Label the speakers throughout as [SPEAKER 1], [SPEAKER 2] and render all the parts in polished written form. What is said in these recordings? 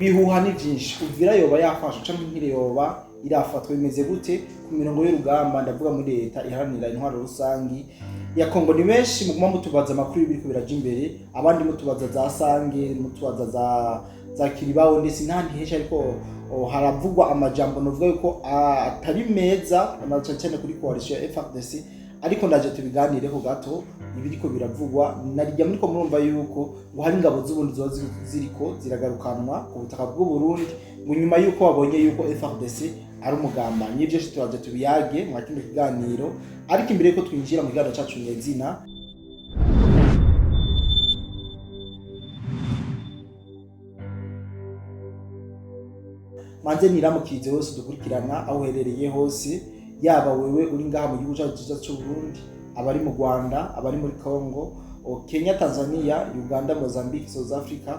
[SPEAKER 1] Bihuha ni byinshi. Uvira yoba yafashwe canke nkire yoba irafatwa bimeze gute ku mirongo y'urugamba, ndavuga muri leta iharanira intwaro rusangi ya Kongo. Ni benshi muguma mutubaza amakuru biriko biraje imbere, abandi mutubaza za Sange, mutubaza za Kiribaho ndetse n'ahandi henshi, ariko haravugwa amajambo novuga yuko atari meza cyane kuri coalition ya FARDC, ariko ndaje tubiganireho gato ibiriko biravugwa. Narijya muriko murumva yuko ngo hari ingabo z'ubundi zo ziriko ziragarukanwa ku butaka bw'u Burundi mu nyuma yuko babonye yuko FARDC ari umugambanyi. Ibyo turaje tubiyage mu kindi kiganiro, ariko imbere yuko twinjira mu kiganiro cyacu nyezina, manze niramukize hose dukurikirana aho uherereye hose, yaba wewe uri ngaha mu gihugu cyacu cy'u Burundi, abari mu Rwanda, abari muri Congo, Kenya, Tanzania, Uganda, Mozambique, South Africa,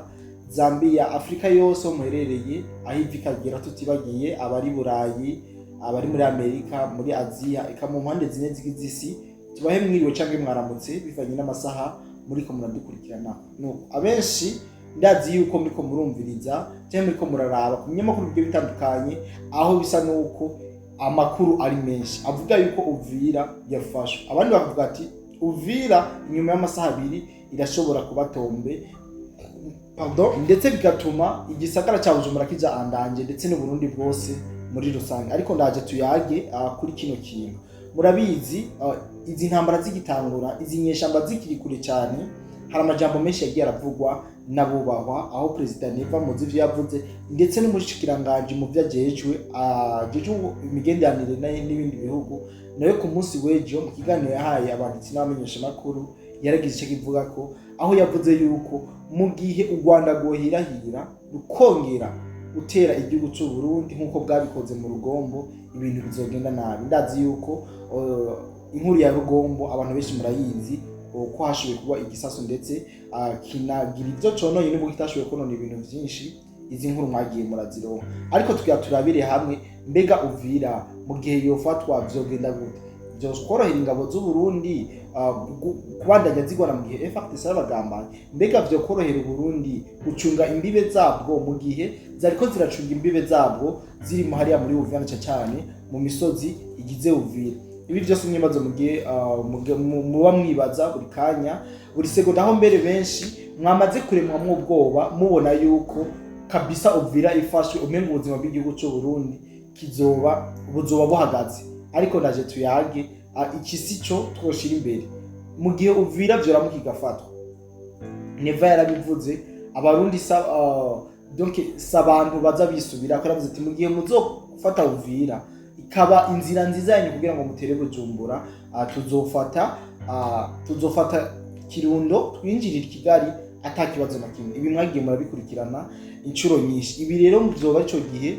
[SPEAKER 1] Zambia, Afrika yose ho muherereye aho ivikagera, tutibagiye abari Burayi, abari muri Amerika, muri Aziya, eka mu mpande zine z'isi. Tubahe mwiriwe canke mwaramutse bivanye n'amasaha muriko muradukurikirana. No, abenshi ndazi yuko muriko murumviriza cyangwa muriko muraraba ku binyamakuru bigiye bitandukanye, aho bisa nuko amakuru ari menshi avuga yuko Uvira yafashwe. Abandi bavuga ati Uvira inyuma y'amasaha 2 irashobora kuba Tombe, ndetse bigatuma igisagara cya Bujumbura kija andanje ndetse n'u Burundi bwose muri rusange. Ariko ndaje tuyage kuri kino kintu. Murabizi izi ntambara zigitangura, izi nyeshamba zikiri kure cyane, hari amajambo menshi yagiye aravugwa n'abubahwa, aho President Neva muzi ivyo yavuze ndetse n'umushikiranganje mu vyajejwe imigenderanire n'ibindi bihugu, nawe ku munsi w'ejo mu kiganiro yahaye abanditsi n'abamenyesha makuru yaragize icyo kivuga ko, aho yavuze yuko mu gihe u Rwanda rwohirahira rukongera gutera igihugu cy'u Burundi nk'uko bwabikoze mu Rugombo, ibintu bizogenda nabi. Ndazi yuko inkuru ya Rugombo abantu benshi murayizi, ko hashoboye kuba igisaso ndetse kinagira ibyo cononye n'ubwo kitashoboye konona ibintu byinshi. Izi nkuru mwagiye murazironka, ariko turabire hamwe, mbega Uvira mu gihe yofatwa vyogenda gute? Vyokorohera ingabo z'u Burundi kubandanya zigora mu gihe FARDC y'abagambanyi? Mbega vyokorohera u Burundi gucunga imbibe zabwo mu gihe zariko ziracunga imbibe zabwo ziri mu hariya muri Uvira cyane mu misozi igize Uvira? Ibi byose mwibazo mugiye muba mwibaza buri kanya, buri segonda, aho mbere benshi mwamaze kuremwa mu bwoba mubona yuko kabisa Uvira ifashwe, umengo ubuzima bw'igihugu cy'u Burundi buzoba buhagaze. Ariko ndaje tuyage iki sico twoshira imbere mu gihe Uvira vyoramuka igafatwa. Neva yarabivuze, abarundi donc sabantu baza bisubira ko yaravuze ati mu gihe muzofata Uvira ikaba inzira nziza yanyu kugira ngo mutere Bujumbura, tuzofata Kirundo twinjirira Kigali atakibazo na kimwe. Ibi mwagiye murabikurikirana incuro nyinshi. Ibi rero muzoba ico gihe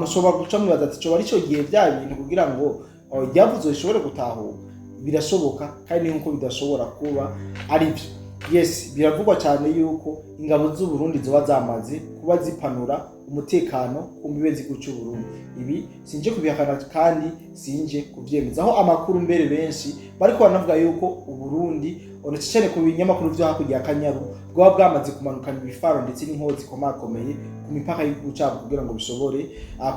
[SPEAKER 1] mushobora guca mwibaza ati cyo ari cyo gihe bya bintu kugira ngo ryavuze bishobore gutahuka. Birashoboka kandi nkuko bidashobora kuba ari byo. Yes, biravugwa cyane yuko ingabo z'u Burundi zoba zamaze kuba zipanura umutekano ku mbibe z'igihugu cy'u Burundi. Ibi sinje kubihakana kandi sinje kuvyemeza, aho amakuru mbere benshi bariko banavuga yuko u Burundi onacene ku binyamakuru vyo hakurya Kanyaru bwaba bwamaze kumanukana ibifaro ndetse n'inkozi komakomeye ku mipaka y'igihugu cyabo kugira ngo bishobore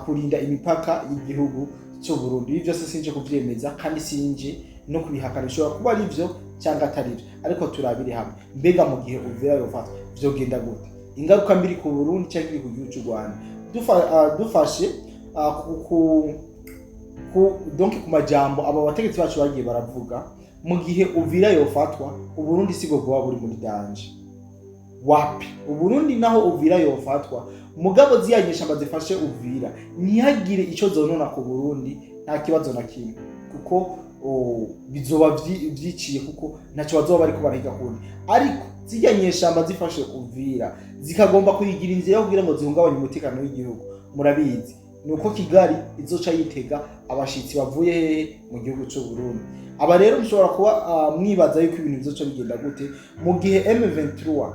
[SPEAKER 1] kurinda imipaka y'igihugu cy'u Burundi. Ibi byose sinje kuvyemeza kandi sinje no kubihakana, bishobora kuba ari byo cyangwa atari byo, ariko turabire hamwe. Mbega mu gihe Uvira yofatwa vyogenda gute? Ingaruka mbiri ku Burundi cyangwa iri ku gihugu cy'u Rwanda? Dufashe donc ku majambo aba bategetsi bacu bagiye baravuga, mu gihe Uvira yofatwa u Burundi sigo bwoba buri muri danje. Wapi? U Burundi naho Uvira yofatwa, mugabo ziyanyesha bazifashe Uvira ntihagire ico zonona ku Burundi, nta kibazo na kimwe, kuko bizoba vyiciye, kuko ntaco bazoba bariko barahiga kundi. Ariko ziyanyesha zifashe Uvira zikagomba kuyigira inzira kugira ngo zihungabanye umutekano w'igihugu, murabizi nuko Kigali izoca yitega abashitsi bavuye hehe mu gihugu cy'u Burundi. Aba rero mushobora kuba mwibaza yuko ibintu bizoca bigenda gute mu gihe M23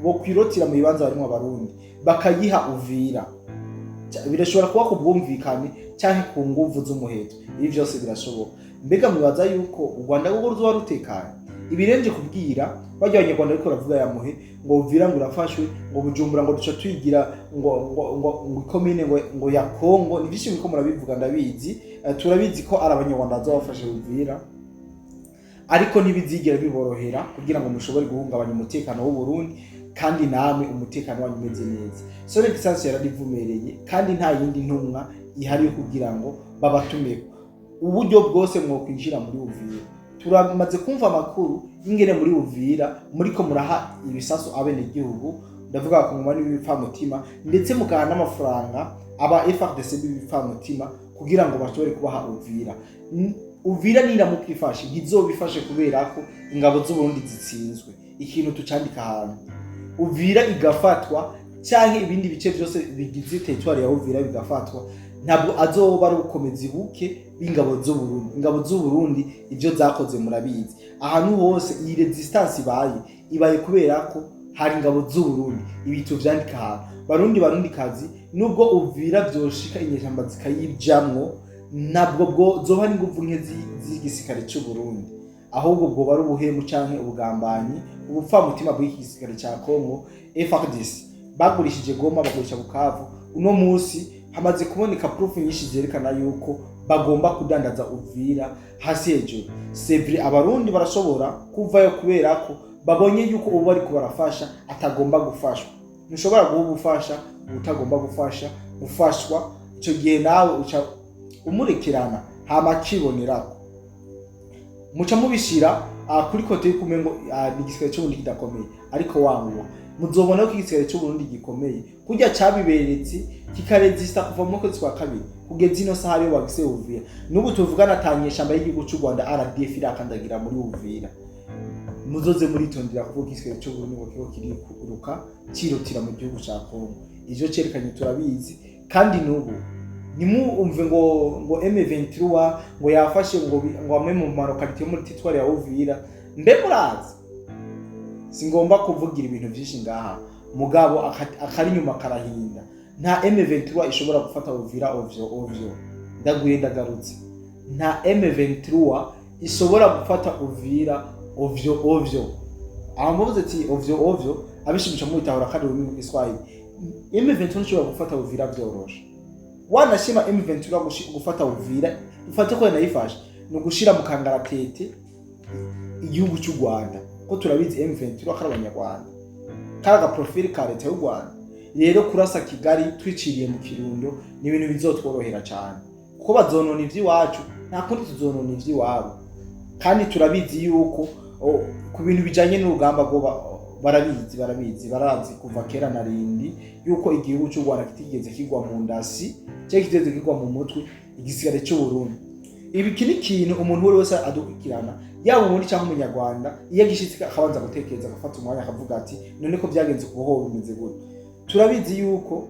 [SPEAKER 1] bokwirotira mu bibanza barimo abarundi bakayiha Uvira. Birashobora kuba ku bwumvikane cyangwa ku nguvu z'umuheto. Ibi byose birashoboka. Mbega mwibaza yuko u Rwanda rwo ruzoba rutekanye? ibirenje kubwira bajya abanyarwanda ariko baravuga ya muhe ngo Uvira ngo urafashwe ngo Bujumbura ngo duca twigira ngo komine ngo ya Kongo ni byinshi biko murabivuga ndabizi turabizi ko ari abanyarwanda bazabafashe Uvira ariko ntibizigera biborohera kugira ngo mushobore guhungabanya umutekano w'u Burundi kandi namwe umutekano wanyu umeze neza. So l'excellence yaradivumereye kandi nta yindi ntumwa ihari kugira ngo babatumeko uburyo bwose mwo kwinjira muri Uvira. Turamaze kumva amakuru ingene muri Uvira muriko muraha ibisasu abene gihugu ndavuga ko ngumani b'ibipfamutima ndetse mukaha n'amafaranga aba FARDC b'ibipfamutima kugira ngo bashobore kubaha Uvira. Uvira niramukifashe ntizobifashe kubera ko ingabo z'u Burundi zitsinzwe. Ikintu tucandika ahantu Uvira igafatwa cyangwa ibindi bice byose bigize territoire ya Uvira bigafatwa ntabwo azoba ari ukomezi buke b'ingabo z'u Burundi. Ingabo z'u Burundi ivyo zakoze murabizi ahantu hose iyi resistance ibaye kubera ko hari ingabo z'u Burundi. Ibitu vyandika ahantu barundi kazi nubwo Uvira byoshika inyeshamba zikayijamwo ntabwo bwo zoba n'inguvu nke z'igisirikare cy'u Burundi ahubwo bwo bari ubuhemu canke ubugambanyi ubupfamutima bw'igisirikare cya Kongo FARDC bagurishije Goma bagurisha Bukavu. Uno munsi hamaze kuboneka proof nyinshi zerekana yuko bagomba kudandaza Uvira hasi hejuru. Sevre abarundi barashobora kuvayo kubera ko babonye yuko ubu bari kubarafasha atagomba gufashwa. Ntushobora guha ubufasha utagomba gufashwa icyo gihe nawe uca umurekerana hama kibonerako muca mubishira kuri kote y'ikumengo n'igisirikare cyo Burundi kidakomeye ariko wanguwa muzobona ko igisirikare cyo Burundi gikomeye kujya cabiberetse kikaresista kuva mu kwezi kwa kabiri kugeza ino saha yo bagise Uvira. Nubu tuvugana atanyeshamba y'igihugu cy'u Rwanda RDF irakandagira muri Uvira. Muzoze muritondera kuvuga igisirikare cyo Burundi ngo kiri kuguruka kirotira mu gihugu cya Kongo. Ivyo cerekanye turabizi kandi nubu nimumve ngo M23 ngo yafashe ngo amwe mu marokalite muri territoire ya Uvira. Mbe murazi singomba kuvugira ibintu byinshi ngaha mugabo akari nyuma karahinda. Nta M23 ishobora gufata Uvira ovyo ndaguye ndagarutse. Nta M23 ishobora gufata Uvira ovyo amboze ati ovyo abishimisha mu bitahura kandi mu Kiswahili. M23 ishobora gufata Uvira byoroshe. Wanashima M23 gufata Uvira ufate ko yanayifashe no gushira mu kangaratete igihugu cy'u Rwanda ko turabizi M23 akara abanyarwanda karaga profile ka leta y'u Rwanda. Rero kurasa Kigali twiciriye mu Kirundo ni ibintu bizotworohera cyane kuko bazonona ivy'iwacu nta kundi tuzonona ivy'iwabo kandi turabizi yuko ku bintu bijanye n'urugamba go barazi kuva kera na rindi yuko igihugu cy'u Rwanda kitigeze kigwa mu ndasi cyo kiteze kigwa mu mutwe igisirikare cy'u Burundi. Ibi kini kintu umuntu wese adukirana yaba umuntu cyangwa umunyarwanda iyo gishitse akabanza gutekereza agafata umwanya akavuga ati none ko byagenze kuho bimeze gute. Turabizi yuko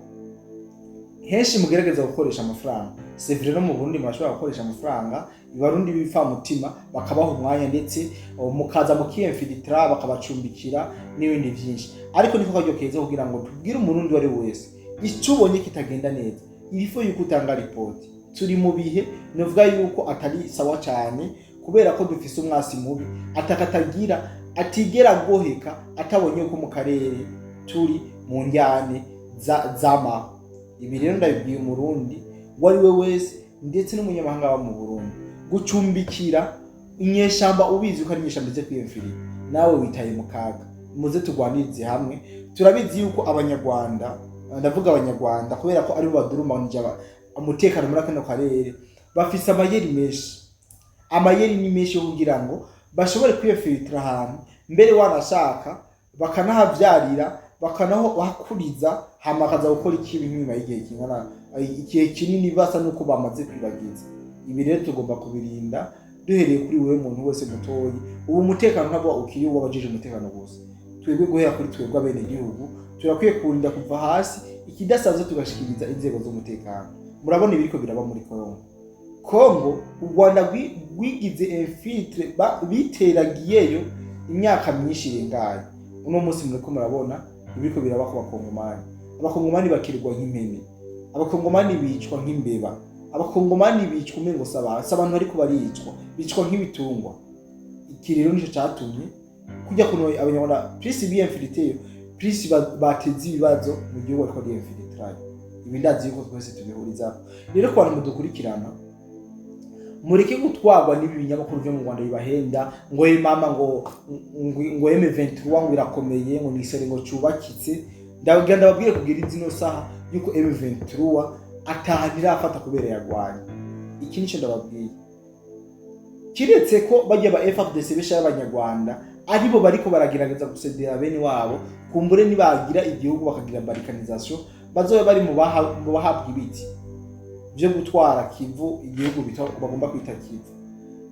[SPEAKER 1] henshi mugerageza gukoresha amafaranga. Sevre no mu Burundi mashobora gukoresha amafaranga ibarundi bipfa mutima bakabaho umwanya ndetse mukaza mukiyemfilitra bakabacumbikira n'ibindi byinshi. Ariko niko kajyo keza kugira ngo tubwire umurundi wari wese icubonye kitagenda neza irifo yuko utanga report. Turi mu bihe novuga yuko atari sawa cyane kubera ko dufise umwasi mubi atakatagira atigera goheka atabonye ko mu karere turi mu njyane zama. Ibi rero ndabibwiye umurundi wari we wese ndetse n'umunyamahanga wa mu Burundi gucumbikira inyeshamba ubizi ko ari inyeshamba ze kwiyemfiri nawe witaye mu kaga. Muze tugwanirize hamwe. Turabizi yuko abanyarwanda ndavuga abanyarwanda kubera ko ari bo badurumanije umutekano muri akano karere bafise amayeri ni menshi kugira ngo bashobore kwiyemfilitra ahantu mbere wanashaka bakanahavyarira bakanaho bakuriza hamakaza gukora ikibi nyuma y'igihe kingana igihe kinini basa nuko bamaze kwibagiza. Ibi rero tugomba kubirinda duhereye kuri wewe muntu wese mutoyi. Ubu umutekano ntabwo ukiri wabajije umutekano gusa twebwe guhera kuri twebwe abene gihugu turakwiye kurinda kuva hasi ikidasanzwe tugashikiriza inzego z'umutekano. Murabona ibiriko biraba muri Kongo u Rwanda rwigize infiltre biteragiyeyo imyaka myinshi irengaye. Uno munsi mureko murabona ibiriko biraba ku abakongomani bakirirwa nk'impene, abakongomani bicwa nk'imbeba, abakongomani bicwa umengo abantu ariko baricwa bicwa nk'ibitungwa. iki rero nico catumye kujya kuno abanyarwanda plus biyemfiliteyo plus bateze ibibazo mu gihugu ariko biyemfilitirayo ibi ndazi yuko twese tubihuriza rero kwa mudukurikirana mureke gutwagwa n'ibi binyamakuru byo mu Rwanda bibahenda ngo mama ngo M23 ngo irakomeye ngo nisere ngo cyubakitse ndagenda babwire kugira izino saha yuko M23 atahanira afata kubera yagwanye iki nico ndababwiye kiretse ko bajya ba FARDC besha y'abanyarwanda aribo bariko baragerageza gusedera bene wabo kumbure nibagira igihugu bakagira balkanization bazobe bari mu bahabwa ibiti byo gutwara Kivu igihugu bagomba kwita Kivu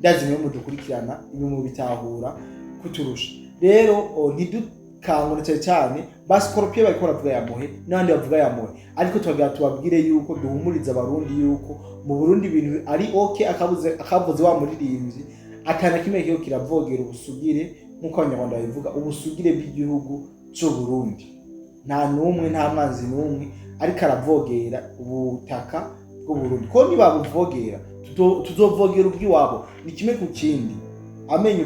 [SPEAKER 1] ndazimwe mu dukurikirana ibi mu bitahura kuturusha rero ntidukangurutse cyane baskorpie bariko baravuga yamuhe nandi bavuga yamuhe ariko tubabwire yuko duhumuriza abarundi yuko mu Burundi ibintu ari okay akavuze wa muririmbyi atana kimwe kiyo kiravogera ubusugire nkuko abanyarwanda babivuga ubusugire bw'igihugu cyo Burundi nta numwe nta mazi numwe ariko aravogera ubutaka bwo Burundi ko nibabuvogera tuzovogera ubwiwabo ni kimwe ku kindi amenye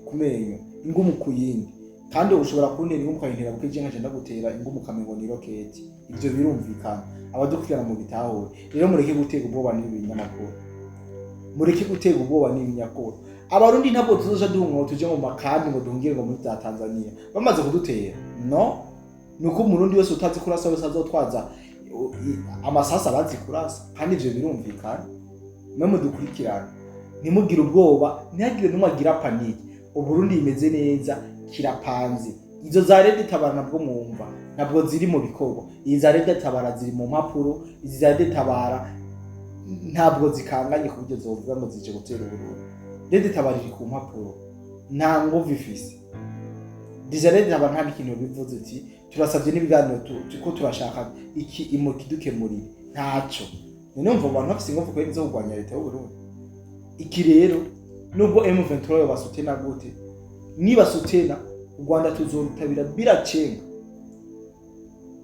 [SPEAKER 1] kumenyo ingumu kuyindi kandi ushobora kuntera ingumu kayintera bukeje nkaje ndagutera ingumu kamengo ni rocket ivyo birumvikana abadukwirana mu bitahure rero mureke gutega ubwoba n'ibinyamakuru mureke gutega ubwoba n'ibinyamakuru abarundi ntabwo tuzoja duhunga tuje mu makambi ngo duhungire ngo muri Tanzania bamaze kudutera no nuko umurundi wese utazi kurasa wese azotwaza amasasa bazi kurasa kandi ivyo birumvikana mwe dukurikirana nimugire ubwoba ntihagire n'umagira panique uburundi imeze neza kirapanze izo za Red Tabara nabwo mwumva nabwo ziri mu bikorwa iza Red Tabara ziri mu mpapuro izi za Red Tabara ntabwo zikanganye kubyo zovuga ngo zije gutera uburundi Red Tabara iri ku mpapuro nta nguvu ifise iza Red Tabara nta kintu bivuze ati turasabye n'ibiganiro ko turashaka iki imukidukemurire ntaco none mva abantu bafise ingufu kwezi zo kugwanya leta y'u Burundi iki rero nubwo M23 basutena gute niba sutena u Rwanda tuzorutabira biracenga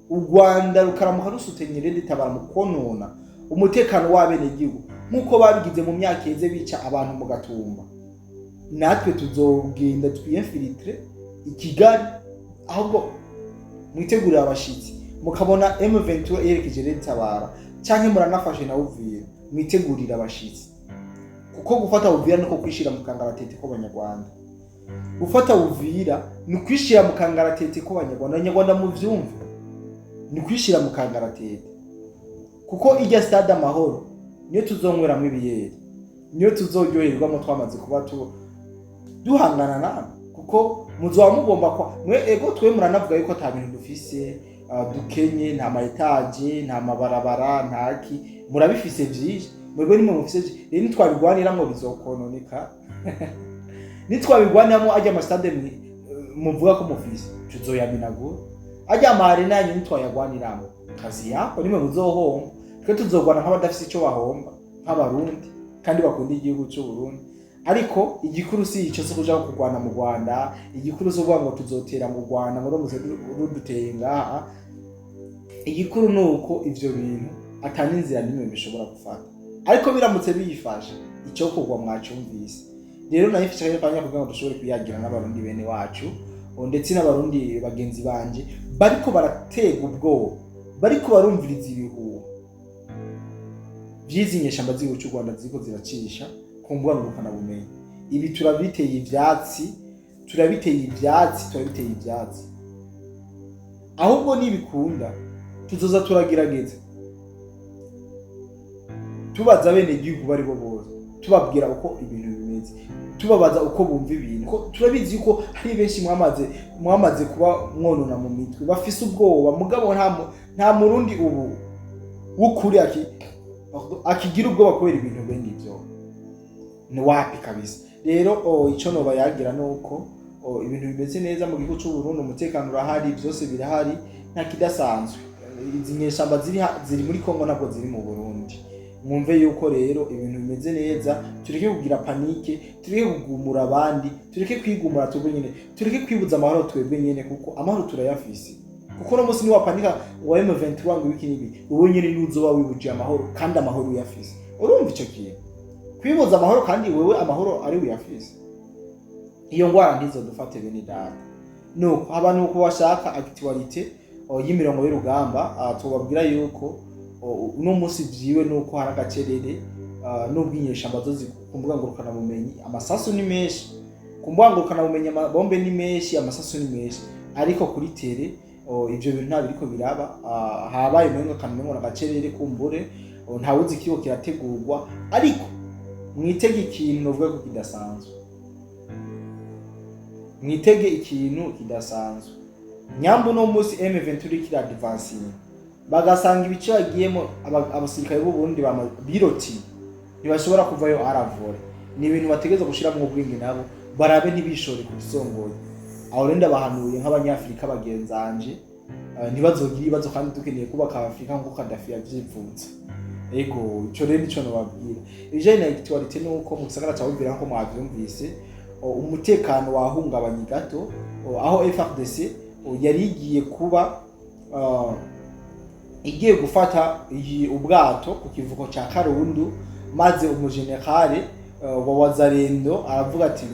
[SPEAKER 1] u Rwanda rukaramuka rusutenye Red Tabara mu konona umutekano w'abene gihugu nkuko babigize mu myaka yeze bica abantu mu Gatumba natwe tuzogenda twiyefiltre ikigali ahubwo mwitegurira abashitsi mukabona M23 yerekeje Red Tabara canke muranafashe na Uvira mwitegurira abashitsi kuko gufata Uvira niko kwishira mu kangaratete ko Banyarwanda gufata Uvira ni kwishira mu kangaratete ko Abanyarwanda mu vyumva ni kwishira mu kangaratete kuko ijya stade amahoro niyo tuzongweramo ibiyeri niyo tuzoryoherwamo twamaze kuba duhangana nabo kuko muzoba mugomba kwa mwe ego twe muranavuga yuko ata bintu dufise dukenye nta maetaje nta mabarabara ntaki murabifise byinshi mwebwe nimwe mufise rero nitwabigwaniramwo bizokononeka nitwabigwaniramo ajya amastade muvuga ko mufise tuzoyaminagura ajya amarena yanyu nitwayagwaniramo kazi yako nimwe muzohomba twe tuzogwana nk'abadafise ico bahomba nk'abarundi kandi bakunda igihugu cyo Burundi ariko igikuru si ico so kuja kugwana mu Rwanda igikuru so ngo tuzotera mu Rwanda ngo romuze ruduteye ngaha igikuru nuko ivyo bintu atani inzira nimwe bishobora gufata ariko biramutse biyifashe ico kugwa mwacumvise rero nayifisha y'abanya kugira ngo dushobore kuyagira n'abarundi bene wacu ndetse n'abarundi bagenzi banje bariko baratega ubwo bariko barumviriza ibihuha vyizinyesha mbazi y'u Rwanda ziko ziracisha kumbuga ngurukana bumenyi ibi turabiteye ivyatsi ahubwo nibikunda tuzoza turagerageza tubaza bene igihugu bari bo bose tubabwira uko ibintu bimeze tubabaza uko bumva ibintu ko turabizi uko hari benshi mwamaze kuba mwonona mu mitwe bafise ubwoba mugabo nta murundi ubu wukuri akigira ubwoba kubera ibintu bene ivyo ni wapi kabisa rero ico no bayagira nuko ibintu bimeze neza mu gihugu cy'u Burundi umutekano urahari byose birahari nta kidasanzwe izinyeshamba ziri muri Kongo nabwo ziri mu Burundi mwumve yuko rero ibintu bimeze neza tureke kugira panike tureke kugumura abandi tureke kwigumura twebwe nyene tureke kwibuza amahoro twebwe nyene kuko amahoro turayafise kuko no musi ni wapanika wa M23 ngo wiki nibi wowe nyene nuzoba wibuje amahoro kandi amahoro uyafise urumva ico kintu kwibuza amahoro kandi wewe amahoro ari uyafise iyo ngwara ntizodufate bene data. Nuko abantu uko bashaka actualité y'imirongo y'urugamba tubabwira yuko uno munsi vyiwe nuko hari agacerere n'ubwinyeshamba zo zikumbuga ngurukana bumenyi, amasasu ni menshi kumbuga ngurukana bumenyi, amabombe ni menshi, amasasu ni menshi, ariko kuri tere ivyo bintu nta biriko biraba. Habaye mwenga kanmengo na gacerere kumbure ntawuzi kiyo kirategurwa, ariko mwitege ikintu novuga ko kidasanzwe, mwitege ikintu kidasanzwe. Nyambo no munsi M23 kira advancing bagasanga ibice bagiyemo abasirikare b'u Burundi biroti ntibashobora kuvayo aravore. Ni ibintu bategeza gushira mu bwingi nabo barabe ntibishore kubisongoye. Aho renda bahanuye nk'abanyafrika bagenzanje ntibazogira ibibazo, kandi dukeneye kubaka Afrika nkuko Kadafi yavyipfunza. Ego ico rero nico nobabwira. Ibijanye na actualité nuko mu gisagara ca Uvira nko mwavyumvise umutekano wahungabanye gato, aho FARDC yari igiye kuba igiye gufata ubwato ku kivuko ca Karundu, maze umujenerale wa Wazalendo aravuga ati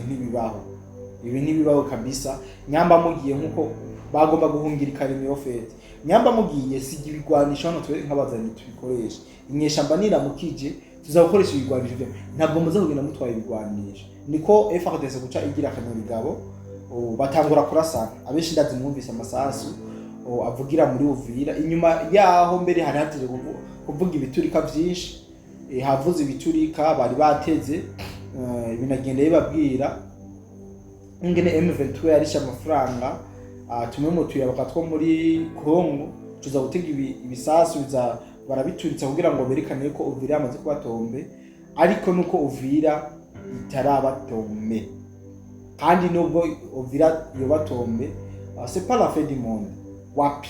[SPEAKER 1] ibi ntibibaho kabisa. Nyamba mugiye nkuko bagomba guhungira Karimiro Fete, nyamba mugiye sigi ibigwanisho hano twe nk'abazanye tubikoresha, inyeshamba niramukije tuzakoresha ibigwanisho byo, ntabwo muza kugenda mutwaye ibigwanisho. Niko FARDC guca igira akanyabigabo batangura kurasana. Abenshi ndazi mwumvise amasasu avugira muri Uvira. Inyuma yaho mbere hari hatije kuvuga ibiturika vyinshi, havuze ibiturika bari bateze, binagenda bibabwira ingene M23 yarisha amafaranga tumwe mu tuyabaga two muri Kongo tuza gutega ibisasu biza barabituritsa kugira ngo berekane ko Uvira yamaze kubatombe, ariko nuko Uvira itarabatombe. Kandi nubwo Uvira yobatombe c'est pas la fin du monde, wapi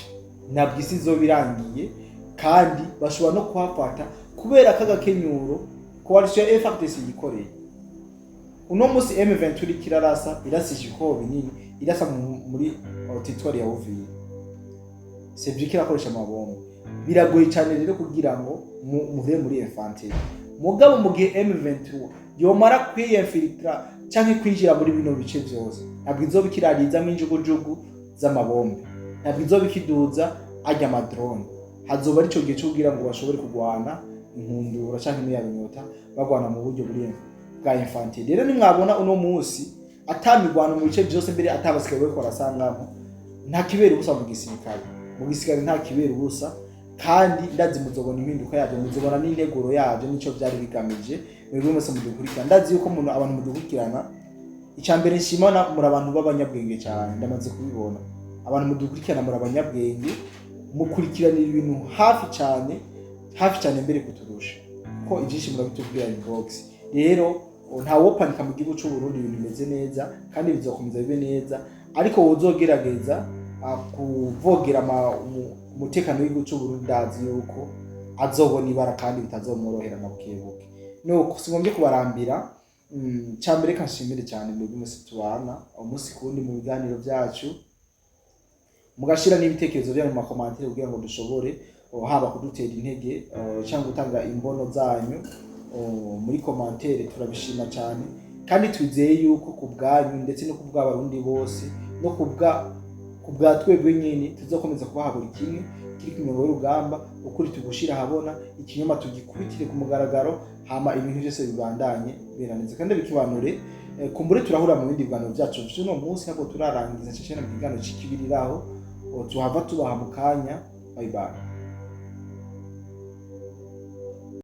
[SPEAKER 1] nabwo isi zo birangiye, kandi bashobora no kuhafata kubera kagakenyuro coalition ya FARDC yikoreye. Uno munsi M23 kirarasa irasije ko binini, irasa muri territoire ya Uvira, c'est kirakoresha amabombe. Biragoye cyane rero kugira ngo muve muri infantile. Mugabo mu gihe M23 yomara kwiyefiltra cyangwa kwinjira muri bino bice byose, ntabwo izobikirariza mw'injugujugu z'amabombe, ntabwo izobikiduza ajya amadrone. Hazoba ari cyo gihe cyo kugira ngo bashobore kugwana inkundura cyangwa imiyabinyota bagwana mu buryo bwa infantile. Rero nimwabona uno munsi atamigwano mu bice byose mbere atabasikaye bako rasangamo, nta kibera ubusa mu gisirikare. Mu gisirikare nta kibera ubusa, kandi ndazi muzobona impinduka yabyo, muzobona n'integuro yabyo nico byari bigamije. Mwebwe mwese mudukurikirana, ndazi yuko abantu mudukurikirana icambere nshimana muri abantu b'abanyabwenge cyane, ndamaze kubibona. Abantu mudukurikirana muri abanyabwenge, mukurikiranira ibintu hafi cyane mbere kuturusha, ko ibyinshi murabitubwira inbox. Rero ntawo panika mu gihugu cy'u Burundi, ibintu bimeze neza kandi bizokomeza bibe neza, ariko wozogerageza kuvogera umutekano w'igihugu cy'u Burundi, ndazi yuko azobona ibara kandi bitazomworohera na bukebuke. Nuko singombye kubarambira, cyambere kanshimire cyane mwebwe mwese tubana umunsi kundi mu biganiro byacu, mugashira n'ibitekerezo byanyu mu makomantere kugira ngo dushobore haba kudutera intege cyangwa gutanga imbono zanyu muri komantere. Turabishima cyane, kandi twizeye yuko kubwanyu ndetse no kubw'abarundi bose no kubwa twebwe nyine tuzokomeza kubaha buri kimwe kiri ku mirongo y'urugamba, ukuri tugushira habona, ikinyoma tugikubitire ku mugaragaro, hama ibintu byose bibandanye biraneze kandi bikibanure. Kumbure turahura mu bindi biganiro byacu by'uno munsi, ntabwo turarangiza cyane mu kiganiro cy'ikibiriraho, tuhava tubaha mu kanya. Bye bye.